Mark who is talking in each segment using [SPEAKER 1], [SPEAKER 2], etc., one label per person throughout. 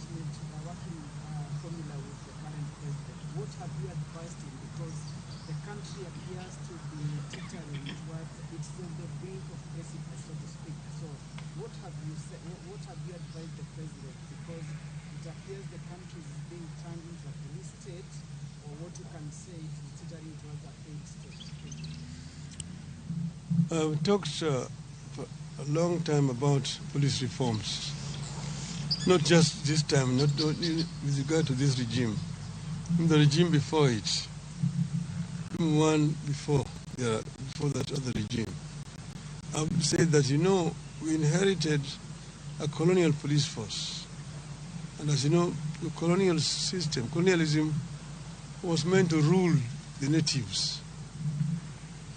[SPEAKER 1] unfortunate working formula with the current president. What have you advised him? Because the country appears to be teetering towards, it's on the brink of precipice, so to speak. So what have you said? What have you advised the president? Because it appears the country is being turned into a police state, or what you can say it is teetering towards a failed state.
[SPEAKER 2] We talked for a long time about police reforms. Not just this time, not only with regard to this regime. In the regime before it, even one before that other regime. I would say that, we inherited a colonial police force. And as you know, the colonialism was meant to rule the natives.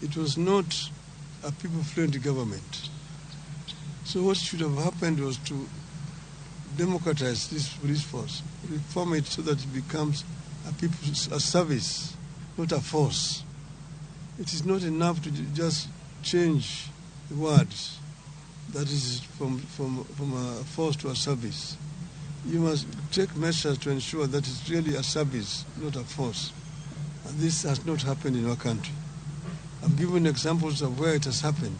[SPEAKER 2] It was not a people-friendly government. So what should have happened was to democratize this police force, reform it so that it becomes a service, not a force. It is not enough to just change the words. That is from a force to a service. You must take measures to ensure that it's really a service, not a force. And this has not happened in our country. I've given examples of where it has happened.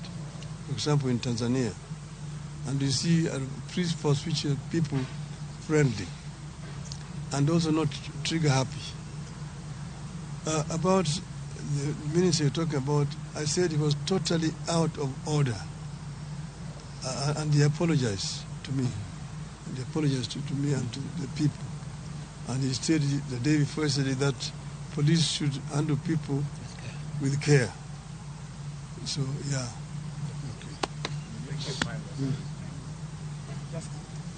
[SPEAKER 2] For example, in Tanzania. And you see a police force which is people friendly and also not trigger happy. About the minister you're talking about, I said it was totally out of order. And they apologized to me. They apologized to me and to the people. And he stated the day before yesterday that police should handle people with care. So, yeah.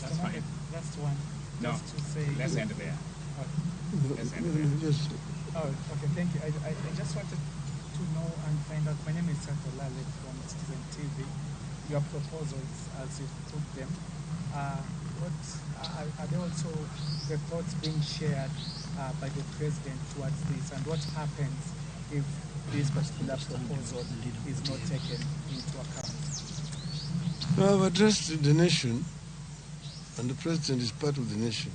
[SPEAKER 1] That's fine. That's one.
[SPEAKER 3] No,
[SPEAKER 1] just to say,
[SPEAKER 3] let's end there. Let's end there.
[SPEAKER 1] Oh, okay, thank you. I just wanted to know and find out. My name is Santo Lale from Citizen TV. Your proposals, as you put them, what are there also the thoughts being shared by the president towards this, and what happens if this particular proposal is not taken into account?
[SPEAKER 2] Well, I've addressed the nation, and the president is part of the nation.